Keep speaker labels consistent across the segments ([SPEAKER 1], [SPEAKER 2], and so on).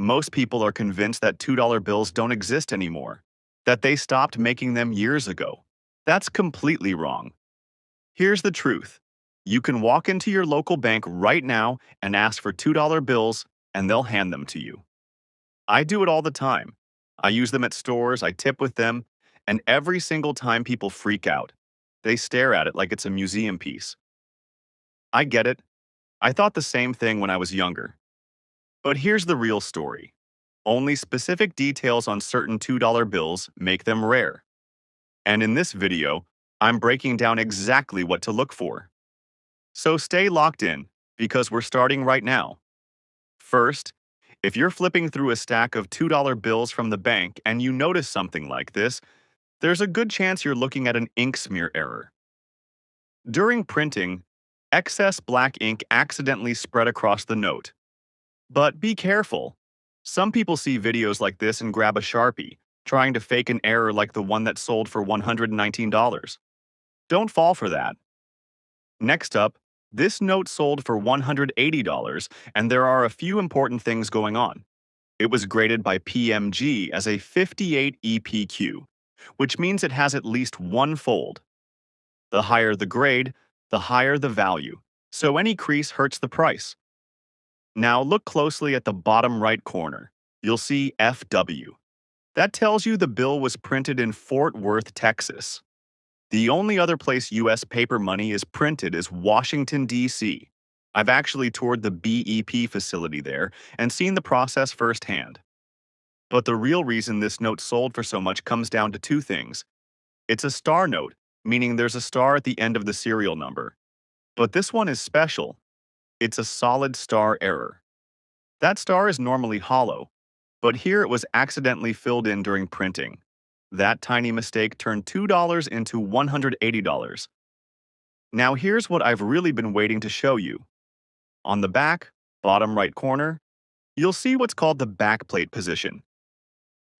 [SPEAKER 1] Most people are convinced that $2 bills don't exist anymore, that they stopped making them years ago. That's completely wrong. Here's the truth. You can walk into your local bank right now and ask for $2 bills, and they'll hand them to you. I do it all the time. I use them at stores, I tip with them, and every single time people freak out. They stare at it like it's a museum piece. I get it. I thought the same thing when I was younger. But here's the real story. Only specific details on certain $2 bills make them rare. And in this video, I'm breaking down exactly what to look for. So stay locked in, because we're starting right now. First, if you're flipping through a stack of $2 bills from the bank and you notice something like this, there's a good chance you're looking at an ink smear error. During printing, excess black ink accidentally spread across the note. But be careful. Some people see videos like this and grab a Sharpie, trying to fake an error like the one that sold for $119. Don't fall for that. Next up, this note sold for $180, and there are a few important things going on. It was graded by PMG as a 58 EPQ, which means it has at least one fold. The higher the grade, the higher the value, so any crease hurts the price. Now look closely at the bottom right corner. You'll see FW. That tells you the bill was printed in Fort Worth, Texas. The only other place U.S. paper money is printed is Washington, D.C. I've actually toured the BEP facility there and seen the process firsthand. But the real reason this note sold for so much comes down to two things. It's a star note, meaning there's a star at the end of the serial number. But this one is special. It's a solid star error. That star is normally hollow, but here it was accidentally filled in during printing. That tiny mistake turned $2 into $180. Now here's what I've really been waiting to show you. On the back, bottom right corner, you'll see what's called the backplate position.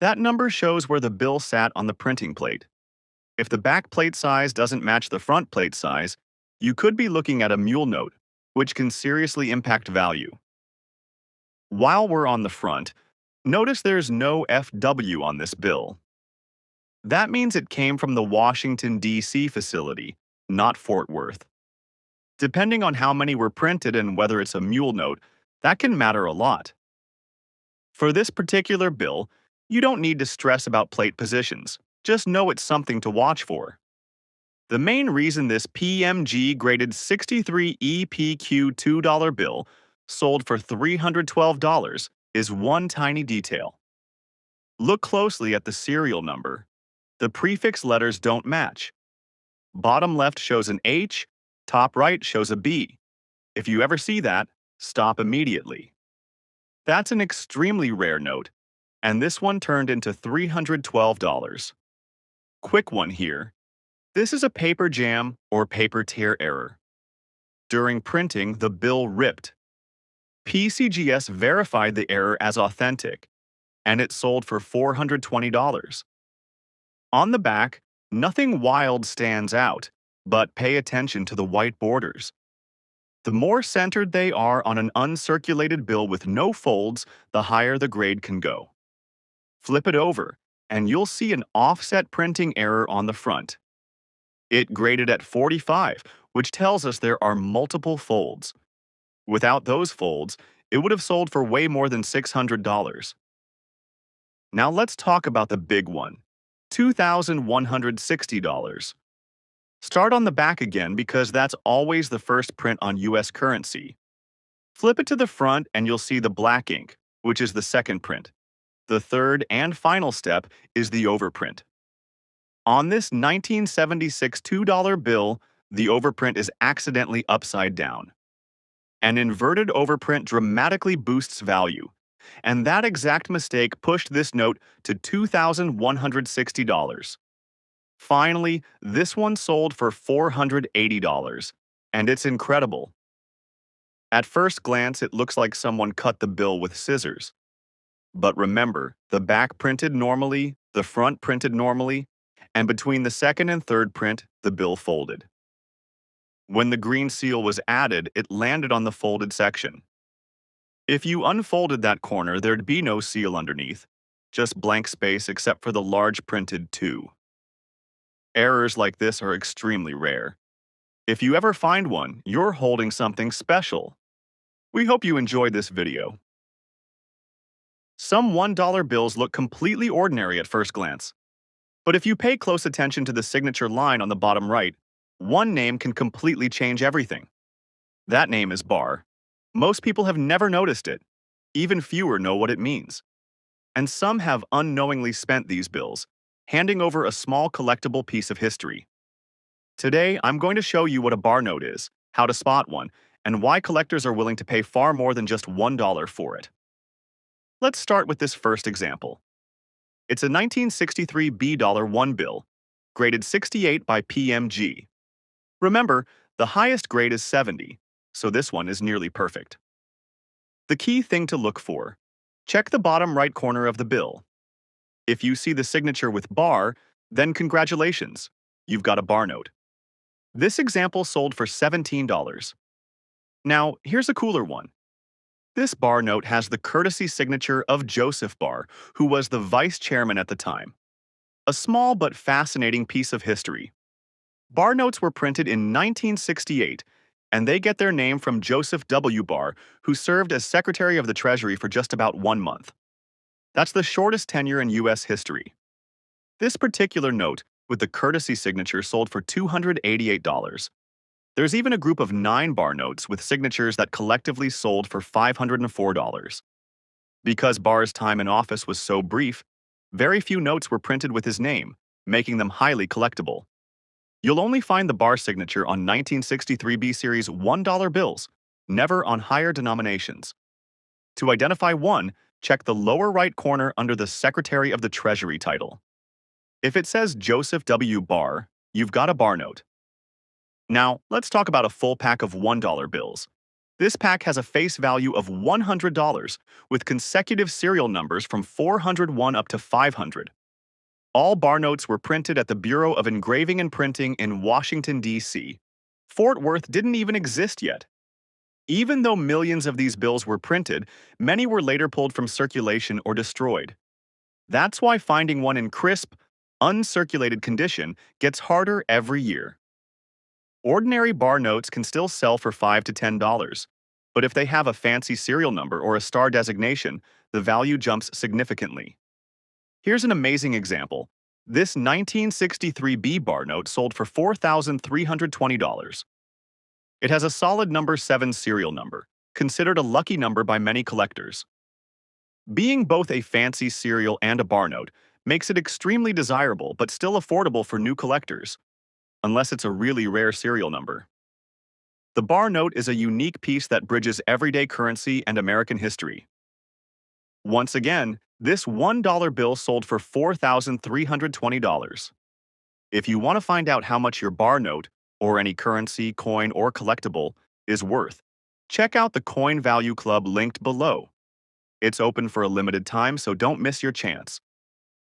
[SPEAKER 1] That number shows where the bill sat on the printing plate. If the backplate size doesn't match the front plate size, you could be looking at a mule note, which can seriously impact value. While we're on the front, notice there's no FW on this bill. That means it came from the Washington, D.C. facility, not Fort Worth. Depending on how many were printed and whether it's a mule note, that can matter a lot. For this particular bill, you don't need to stress about plate positions. Just know it's something to watch for. The main reason this PMG graded 63 EPQ $2 bill sold for $312 is one tiny detail. Look closely at the serial number. The prefix letters don't match. Bottom left shows an H, top right shows a B. If you ever see that, stop immediately. That's an extremely rare note, and this one turned into $312. Quick one here. This is a paper jam or paper tear error. During printing, the bill ripped. PCGS verified the error as authentic, and it sold for $420. On the back, nothing wild stands out, but pay attention to the white borders. The more centered they are on an uncirculated bill with no folds, the higher the grade can go. Flip it over, and you'll see an offset printing error on the front. It graded at 45, which tells us there are multiple folds. Without those folds, it would have sold for way more than $600. Now let's talk about the big one, $2,160. Start on the back again because that's always the first print on US currency. Flip it to the front and you'll see the black ink, which is the second print. The third and final step is the overprint. On this 1976 $2 bill, the overprint is accidentally upside down. An inverted overprint dramatically boosts value, and that exact mistake pushed this note to $2,160. Finally, this one sold for $480, and it's incredible. At first glance, it looks like someone cut the bill with scissors. But remember, the back printed normally, the front printed normally, and between the second and third print, the bill folded. When the green seal was added, it landed on the folded section. If you unfolded that corner, there'd be no seal underneath, just blank space except for the large printed 2. Errors like this are extremely rare. If you ever find one, you're holding something special. We hope you enjoyed this video. Some $1 bills look completely ordinary at first glance. But if you pay close attention to the signature line on the bottom right, one name can completely change everything. That name is bar. Most people have never noticed it. Even fewer know what it means. And some have unknowingly spent these bills, handing over a small collectible piece of history. Today, I'm going to show you what a bar note is, how to spot one, and why collectors are willing to pay far more than just $1 for it. Let's start with this first example. It's a 1963 $1 bill, graded 68 by PMG. Remember, the highest grade is 70, so this one is nearly perfect. The key thing to look for: check the bottom right corner of the bill. If you see the signature with bar, then congratulations, you've got a bar note. This example sold for $17. Now, here's a cooler one. This bar note has the courtesy signature of Joseph Barr, who was the vice chairman at the time. A small but fascinating piece of history. Bar notes were printed in 1968, and they get their name from Joseph W. Barr, who served as Secretary of the Treasury for just about 1 month. That's the shortest tenure in U.S. history. This particular note, with the courtesy signature, sold for $288. There's even a group of 9 bar notes with signatures that collectively sold for $504. Because Barr's time in office was so brief, very few notes were printed with his name, making them highly collectible. You'll only find the Barr signature on 1963 B Series $1 bills, never on higher denominations. To identify one, check the lower right corner under the Secretary of the Treasury title. If it says Joseph W. Barr, you've got a bar note. Now, let's talk about a full pack of $1 bills. This pack has a face value of $100, with consecutive serial numbers from 401 up to 500. All bar notes were printed at the Bureau of Engraving and Printing in Washington, D.C. Fort Worth didn't even exist yet. Even though millions of these bills were printed, many were later pulled from circulation or destroyed. That's why finding one in crisp, uncirculated condition gets harder every year. Ordinary bar notes can still sell for $5 to $10, but if they have a fancy serial number or a star designation, the value jumps significantly. Here's an amazing example. This 1963 B bar note sold for $4,320. It has a solid number 7 serial number, considered a lucky number by many collectors. Being both a fancy serial and a bar note makes it extremely desirable but still affordable for new collectors, unless it's a really rare serial number. The bar note is a unique piece that bridges everyday currency and American history. Once again, this $1 bill sold for $4,320. If you want to find out how much your bar note, or any currency, coin, or collectible, is worth, check out the Coin Value Club linked below. It's open for a limited time, so don't miss your chance.